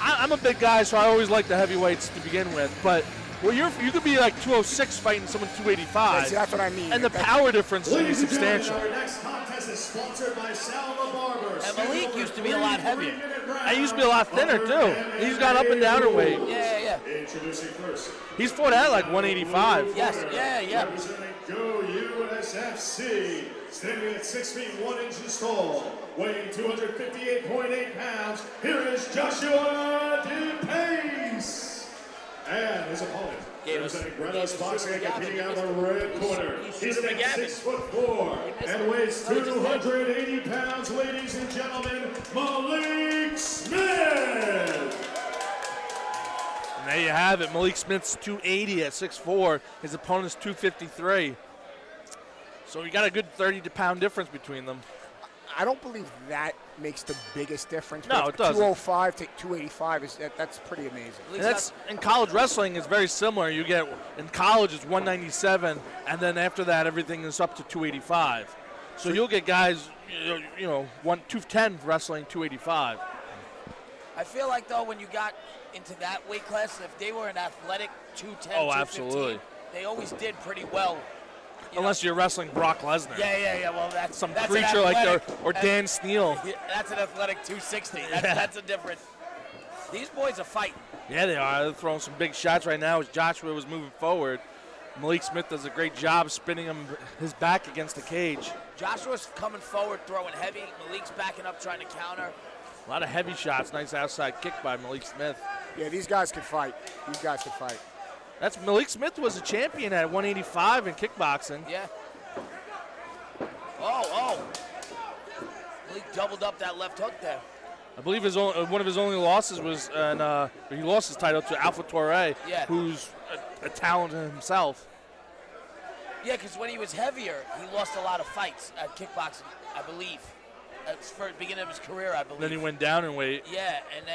I'm a big guy, so I always like the heavyweights to begin with. But well, you could be like 206 fighting someone 285. Yeah, see, that's what I mean. And the power difference is be substantial. Our next contest is sponsored by Salva Barber. And Malik used to be a lot heavier. He used to be a lot thinner too. He's got up and down in weight. Yeah. Introducing first. He's fought at like 185. Yes, yeah. Representing Go USFC, standing at 6 feet 1 inches tall, weighing 258.8 pounds. Here is Joshua Depace. And his opponent, representing Brenos Boxing and competing out of the red corner. He's at 6'4" and weighs 280 pounds, ladies and gentlemen, Malik Smith. And there you have it. Malik Smith's 280 at 6'4". His opponent's 253. So you got a good 30-pound difference between them. I don't believe that makes the biggest difference. No, it doesn't. 205 to 285 that's pretty amazing. And that's in college wrestling is very similar. You get in college it's 197, and then after that everything is up to 285. So you'll get guys, 210 wrestling 285. I feel like though when you got into that weight class, if they were an athletic 210, Oh, 215, absolutely. they always did pretty well. Unless you're wrestling Brock Lesnar. Yeah. Well, that's some that's creature like or Dan Steele. That's an athletic 260. That's a different. These boys are fighting. Yeah, they are. They're throwing some big shots right now as Joshua was moving forward. Malik Smith does a great job spinning his back against the cage. Joshua's coming forward, throwing heavy. Malik's backing up, trying to counter. A lot of heavy shots. Nice outside kick by Malik Smith. Yeah, these guys can fight. That's Malik Smith was a champion at 185 in kickboxing. Yeah. Oh. Malik doubled up that left hook there. I believe one of his only losses was, he lost his title to Alpha Torre, who's a talent in himself. Yeah, because when he was heavier, he lost a lot of fights at kickboxing, I believe. That's for the beginning of his career, I believe. Then he went down in weight. Yeah, and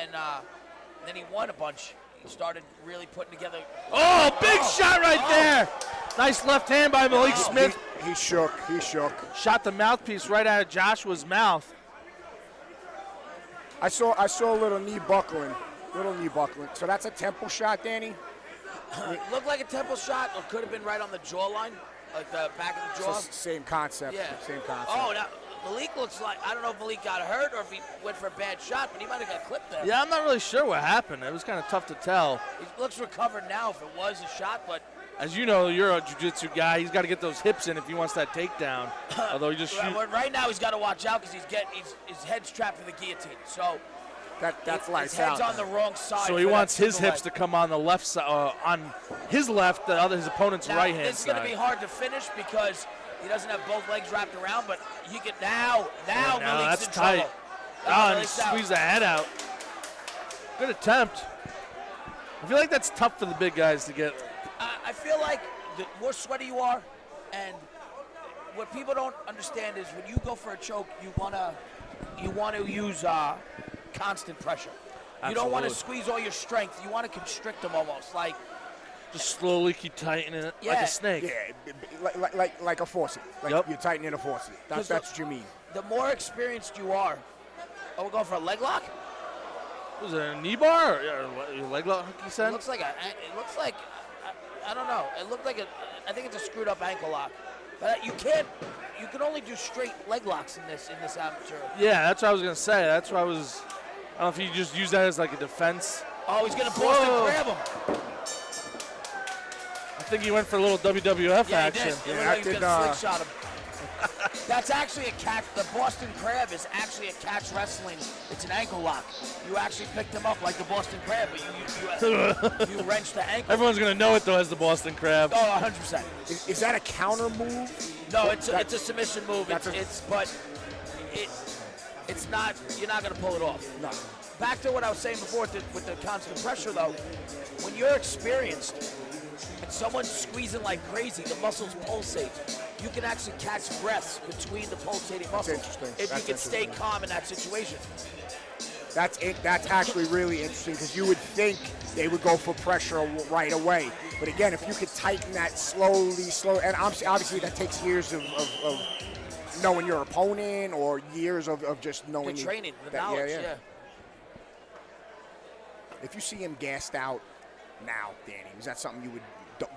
then he won a bunch. He started really putting together. Oh, big shot right there! Nice left hand by Malik Smith. He shook. Shot the mouthpiece right out of Joshua's mouth. I saw a little knee buckling. So that's a temple shot, Danny? It looked like a temple shot, or could have been right on the jawline, like the back of the jaw. So same concept. Yeah. Same concept. Oh, now Malik looks like, I don't know if Malik got hurt or if he went for a bad shot, but he might have got clipped there. Yeah, I'm not really sure what happened. It was kind of tough to tell. He looks recovered now if it was a shot, but. As you know, you're a jiu-jitsu guy. He's got to get those hips in if he wants that takedown. Although he just right now he's got to watch out because his head's trapped for the guillotine. So that's lights his head's out. on the wrong side. So he wants his hips to come on the left side, on his left, his opponent's right hand side. This is going to be hard to finish because he doesn't have both legs wrapped around, but he can now Malik's that's in tight. trouble. And squeeze the head out. Good attempt. I feel like that's tough for the big guys to get. I feel like the more sweaty you are, and what people don't understand is when you go for a choke, you want to use constant pressure. Absolutely. You don't want to squeeze all your strength. You want to constrict them almost, like just slowly keep tightening it like a snake. Yeah, like a faucet. You're tightening a faucet. That's what you mean. The more experienced you are. Oh, we're going for a leg lock? Was it a knee bar or a leg lock? You said. It looks like I don't know. It looked like I think it's a screwed up ankle lock. But you can only do straight leg locks in this amateur. Yeah, that's what I was gonna say. That's why I don't know if you just use that as like a defense. Oh, he's gonna Boston grab him. I think he went for a little WWF action. Yeah, he did. Slingshot him. That's actually a catch. The Boston Crab is actually a catch wrestling. It's an ankle lock. You actually picked him up like the Boston Crab, but you wrenched the ankle. Everyone's going to know it, though, as the Boston Crab. Oh, 100%. Is that a counter move? No, it's a submission move. It's not. You're not going to pull it off. No. Back to what I was saying before with the constant pressure, though. When you're experienced and someone's squeezing like crazy, the muscles pulsate. You can actually catch breaths between the pulsating muscles. That's interesting. If you can stay calm in that situation. That's actually really interesting because you would think they would go for pressure right away. But again, if you could tighten that slowly, and obviously that takes years of knowing your opponent or years of just knowing the training, the that, knowledge, yeah. If you see him gassed out now, Danny, is that something you would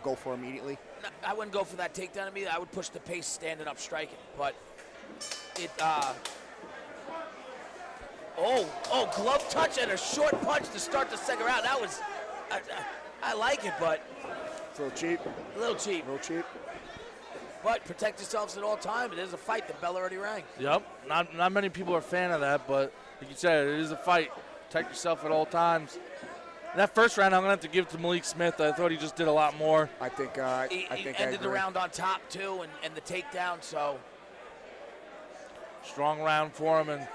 go for immediately? No, I wouldn't go for that takedown immediately. I would push Depace standing up striking. But it, glove touch and a short punch to start the second round. That was, I like it, but. It's a little cheap. A little cheap. A little cheap. But protect yourselves at all times. It is a fight. The bell already rang. Yep. Not many people are a fan of that, but like you said, it is a fight. Protect yourself at all times. That first round, I'm going to have to give it to Malik Smith. I thought he just did a lot more. I think he ended the round on top, too, and the takedown, so. Strong round for him, and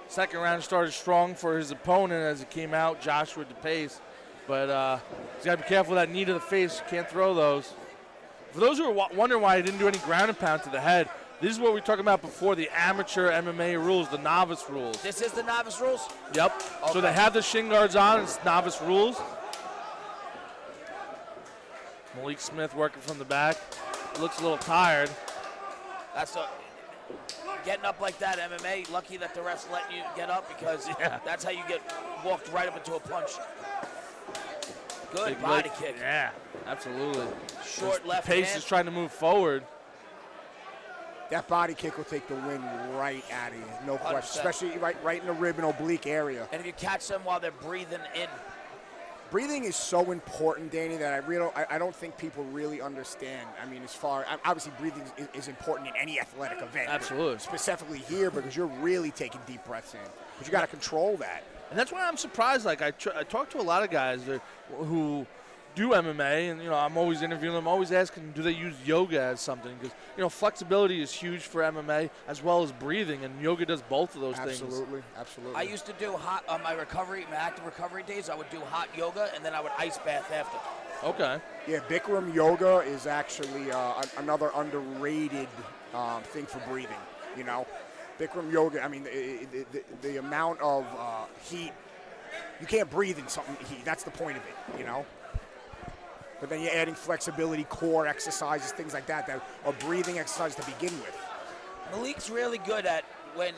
second round started strong for his opponent as it came out, Joshua Depace. But he's got to be careful of that knee to the face. You can't throw those. For those who are wondering why he didn't do any ground and pound to the head, this is what we were talking about before, the amateur MMA rules, the novice rules. This is the novice rules? Yep. Okay. So they have the shin guards on. It's novice rules. Malik Smith working from the back. Looks a little tired. Getting up like that, MMA, lucky that the refs let you get up because that's how you get walked right up into a punch. Good Big body leg. kick. Yeah, absolutely. Short left Pace hand. is trying to move forward. That body kick will take the wind right out of you, no 100%. question. Especially right in the rib and oblique area. And if you catch them while they're breathing in. Breathing is so important, Danny, that I don't think people really understand. I mean, obviously breathing is important in any athletic event. Absolutely. Specifically here because you're really taking deep breaths in. But you got to control that. And that's why I'm surprised. Like I talk to a lot of guys who do MMA, and I'm always interviewing them, always asking, do they use yoga as something? Because flexibility is huge for MMA as well as breathing, and yoga does both of those things. Absolutely. I used to do hot on my active recovery days. I would do hot yoga, and then I would ice bath after. Okay. Yeah, Bikram yoga is actually another underrated thing for breathing. Bikram yoga. I mean, the amount of heat, you can't breathe in something heat. That's the point of it. But then you're adding flexibility, core exercises, things like that are breathing exercises to begin with. Malik's really good at when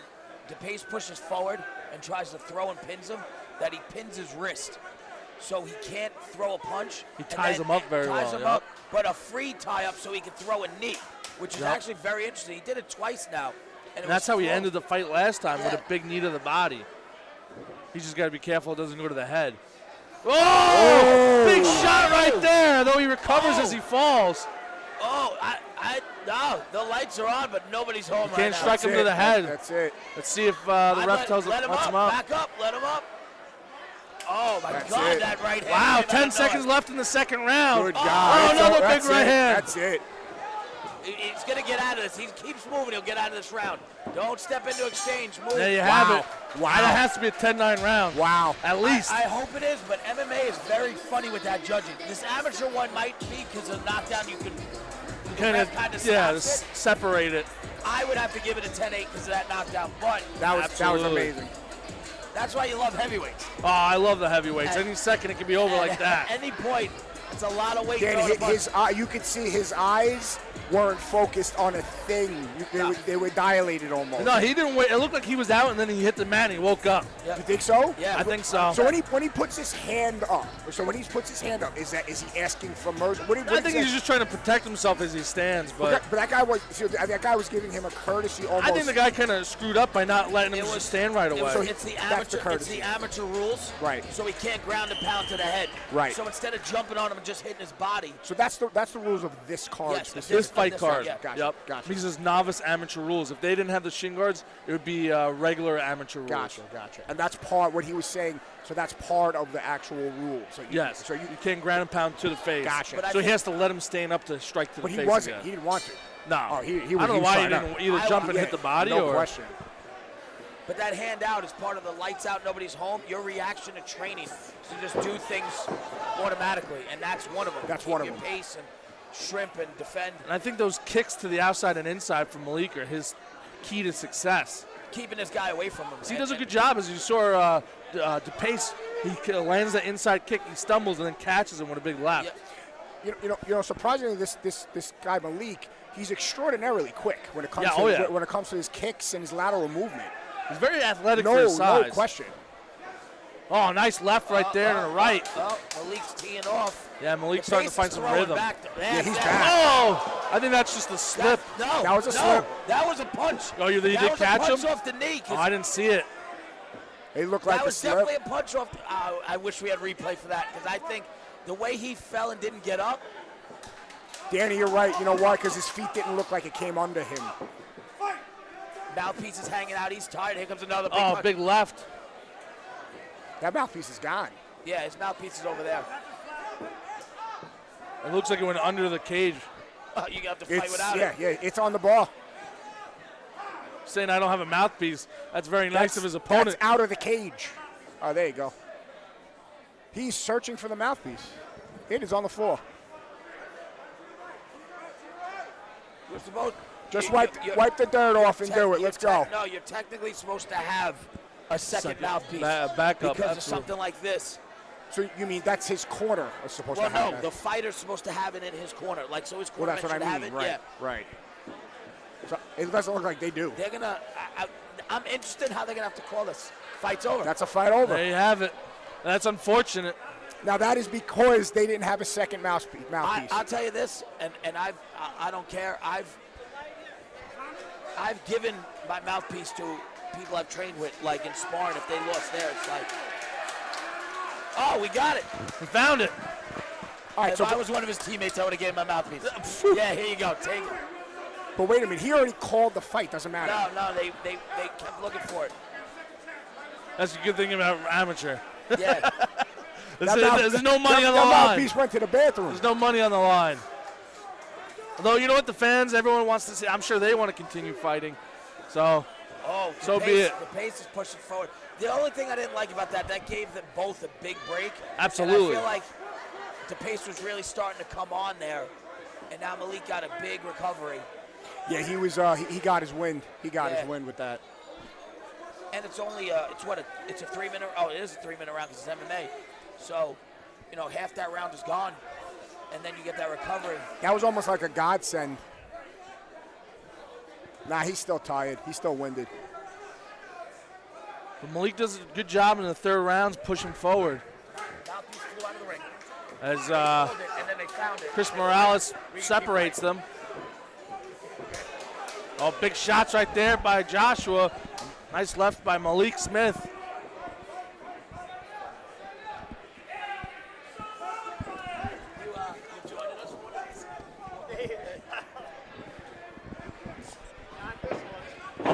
Depace pushes forward and tries to throw and pins him, that he pins his wrist. So he can't throw a punch. He ties him up very well. Ties him up, but a free tie-up so he can throw a knee, which is actually very interesting. He did it twice now. And that's how he ended the fight last time, with a big knee to the body. He's just got to be careful it doesn't go to the head. Oh! Big shot right there, though he recovers as he falls. No, the lights are on, but nobody's home right now. Can't strike him to the head. That's it. Let's see if the ref tells him him up. Back up, let him up. Oh, my God, that right hand. Wow, 10 seconds left in the second round. Good guy. Oh, another big right hand. That's it. He's going to get out of this. He keeps moving. He'll get out of this round. Don't step into exchange. Move. There you have it. Wow. That has to be a 10-9 round. Wow. At least. I hope it is, but MMA is very funny with that judging. This amateur one might be because of knockdown. You can kind of separate it. I would have to give it a 10-8 because of that knockdown, but that was amazing. That's why you love heavyweights. Oh, I love the heavyweights. Any second it can be over like that. At any point, it's a lot of weight. You could see his eyes weren't focused on a thing. They were dilated almost. No, he didn't wait. It looked like he was out, and then he hit the mat, and he woke up. Yep. You think so? Yeah, I think so. So when he puts his hand up, is he asking for mercy? I think he's just trying to protect himself as he stands. But that guy was giving him a courtesy almost. I think the guy kind of screwed up by not letting him stand right away. It's the amateur rules. Right. So he can't ground and pound to the head. Right. So instead of jumping on him and just hitting his body. So that's the rules of this card. Yes, this fight card. Yeah. Gotcha. Yep. Because it's novice amateur rules. If they didn't have the shin guards, it would be regular amateur rules. Gotcha. And that's what he was saying. So that's part of the actual rule. So you can't ground and pound to the face. Gotcha. So he has to let him stand up to strike to the face. But he wasn't. Again. He didn't want to. No. Oh, he I don't know why he didn't either jump and hit the body no or. question. But that hand out is part of the lights out, nobody's home. Your reaction to training is to just do things automatically, and that's one of them. That's one of them. Keep your pace and shrimp and defend. And I think those kicks to the outside and inside from Malik are his key to success. Keeping this guy away from him. He does a good job, as you saw Depace. He lands the inside kick, he stumbles, and then catches him with a big left. Yeah. Surprisingly, this guy Malik, he's extraordinarily quick when it comes when it comes to his kicks and his lateral movement. He's very athletic for his size. No question. Oh, nice left right there to the right. Malik's teeing off. Yeah, Malik's starting to find some rhythm. Yeah, he's back. Oh, I think that's just a slip. That was a slip. That was a punch. Oh, you did catch him? That was a punch off the knee. Oh, I didn't see it. It looked like that a was slip. definitely a punch off. I wish we had replay for that because I think the way he fell and didn't get up. Danny, you're right. You know why? Because his feet didn't look like it came under him. Mouthpiece is hanging out. He's tired. Here comes another big punch. Big left. That mouthpiece is gone. Yeah, his mouthpiece is over there. It looks like it went under the cage. You have to fight without it. Yeah, it's on the ball. Saying I don't have a mouthpiece. That's very nice of his opponent. That's out of the cage. Oh, there you go. He's searching for the mouthpiece. It is on the floor. You're supposed. Just wipe the dirt off and do it. Let's go. No, you're technically supposed to have a second mouthpiece. Backup. Because of something like this. So you mean that's his corner is supposed to have Well, no, that? the fighter's supposed to have it in his corner. Like, so his corner Well, that's what should I have mean. it. Right, Yeah. right. So it doesn't look like they do. They're going to I'm interested in how they're going to have to call this. Fight's over. That's a fight over. There you have it. That's unfortunate. Now, that is because they didn't have a second mouthpiece. I'll tell you this, and I don't care. I've given my mouthpiece to people I've trained with, like in sparring. If they lost there, it's like, oh, we got it. We found it. All right, if I was one of his teammates, I would have given him my mouthpiece. Yeah, here you go. Take it. But wait a minute. He already called the fight. Doesn't matter. No, they kept looking for it. That's a good thing about amateur. Yeah. There's no money on the that line. mouthpiece went to the bathroom. There's no money on the line. Although, you know what? The fans, everyone wants to see. I'm sure they want to continue fighting. So, so be it. The pace is pushing forward. The only thing I didn't like about that gave them both a big break. Absolutely. And I feel like Depace was really starting to come on there, and now Malik got a big recovery. Yeah, he was. He got his wind. He got his wind with that. And it's only it's a 3-minute. Oh, it is a 3-minute round because it's MMA. So, half that round is gone, and then you get that recovery. That was almost like a godsend. Nah, he's still tired. He's still winded. But Malik does a good job in the third round, pushing forward. Mouthpiece flew out of the ring. As and then they found it. Chris Morales separates them. Oh, big shots right there by Joshua. Nice left by Malik Smith.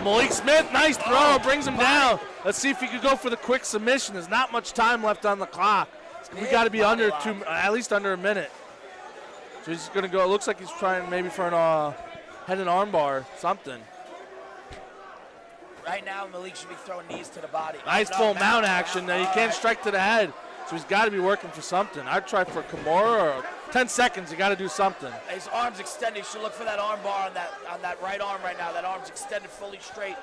Malik Smith, nice throw, brings him down. Let's see if he could go for the quick submission. There's not much time left on the clock. We got to be under at least under a minute. So he's going to go. It looks like he's trying maybe for an head and arm bar, something. Right now, Malik should be throwing knees to the body. Nice full mount action. Now you can't strike to the head, so he's got to be working for something. I'd try for Kimura or 10 seconds. You got to do something. His arm's extended. You should look for that arm bar on that right arm right now. That arm's extended fully straight.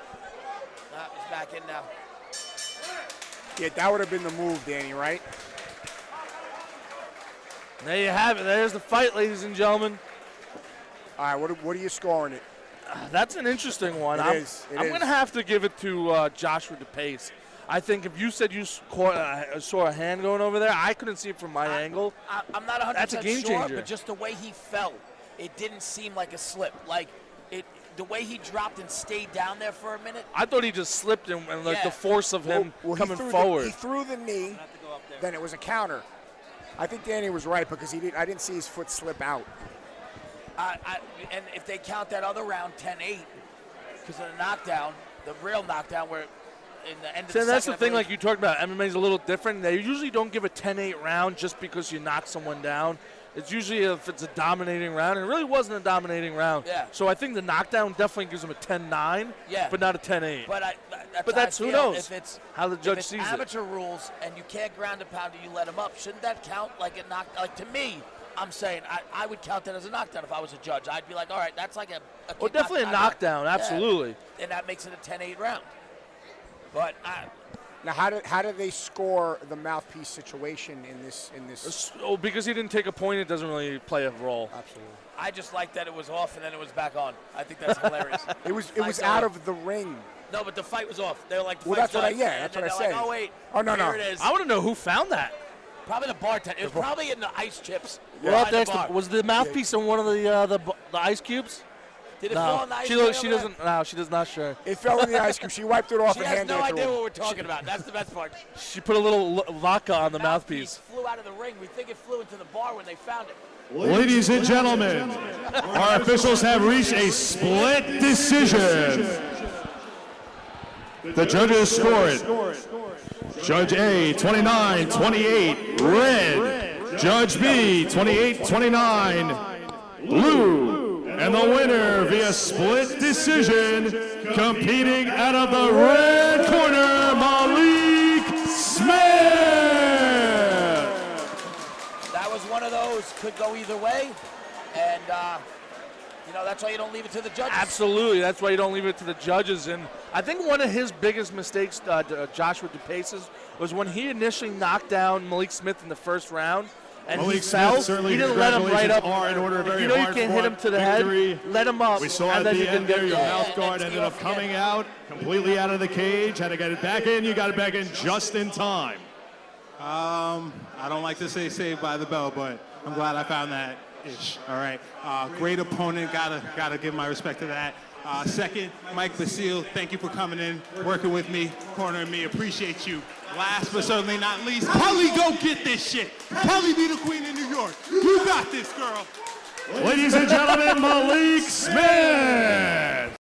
He's back in now. Yeah, that would have been the move, Danny, right? There you have it. There's the fight, ladies and gentlemen. All right, what are you scoring it? That's an interesting one. I'm going to have to give it to Joshua Depace. I think if you said you saw a hand going over there, I couldn't see it from my angle. I'm not 100% That's a game changer. but just the way he fell, it didn't seem like a slip. Like the way he dropped and stayed down there for a minute. I thought he just slipped and like the force of him coming forward. He threw the knee, then it was a counter. I think Danny was right because I didn't see his foot slip out. And if they count that other round 10-8 because of the knockdown, the real knockdown where in the end of the second. That's the thing, like you talked about, MMA is a little different. They usually don't give a 10-8 round just because you knock someone down. It's usually if it's a dominating round, and it really wasn't a dominating round. Yeah. So I think the knockdown definitely gives them a 10-9, but not a 10-8. But that's who knows if it's how the judge if it's sees amateur rules and you can't ground and pound and you let him up, shouldn't that count like a knock? Like to me, I'm saying I would count that as a knockdown if I was a judge. I'd be like, all right, that's like a well, definitely a knockdown, absolutely. Yeah. And that makes it a 10-8 round. But now, how do they score the mouthpiece situation in this? Oh, because he didn't take a point, it doesn't really play a role. Absolutely. I just like that it was off and then it was back on. I think that's hilarious. It was out of the ring. No, but the fight was off. They were like, Well, that's what I said. Like, oh wait, Oh, no, here no. it is. I want to know who found that. Probably the bartender. It was probably in the ice chips. We'll have to behind the ask bar. was the mouthpiece in one of the ice cubes? Did it fall in the ice? She tray she over doesn't. No, she does not sure. It fell in the ice cube. She wiped it off there? and She has handed no it to idea him. what we're talking about. That's the best part. She put a little vodka on the mouthpiece. Flew out of the ring. We think it flew into the bar when they found it. Ladies and gentlemen, our officials have reached a split decision. The judges score it. Judge A, 29-28, red. Judge B, 28-29, blue. And the winner via split decision, competing out of the red corner, Malik Smith. That was one of those, could go either way. And, you know, that's why you don't leave it to the judges. Absolutely, that's why you don't leave it to the judges. And I think one of his biggest mistakes, Joshua Depace's, was when he initially knocked down Malik Smith in the first round. And Malik he fell. Smith, He didn't let him right up. are in order, very you know you hard can hit him to the victory. head. Let him up. We saw and at then the you end can there, your get mouth guard ended up coming out, completely out of the cage. Had to get it back in. You got it back in just in time. I don't like to say saved by the bell, but I'm glad I found that ish. All right. Great opponent. Gotta give my respect to that. Second, Mike Basile, thank you for coming in, working with me, cornering me. Appreciate you. Last but certainly not least, Kelly, go get this shit. Kelly be the queen in New York. You got this, girl. Ladies and gentlemen, Malik Smith.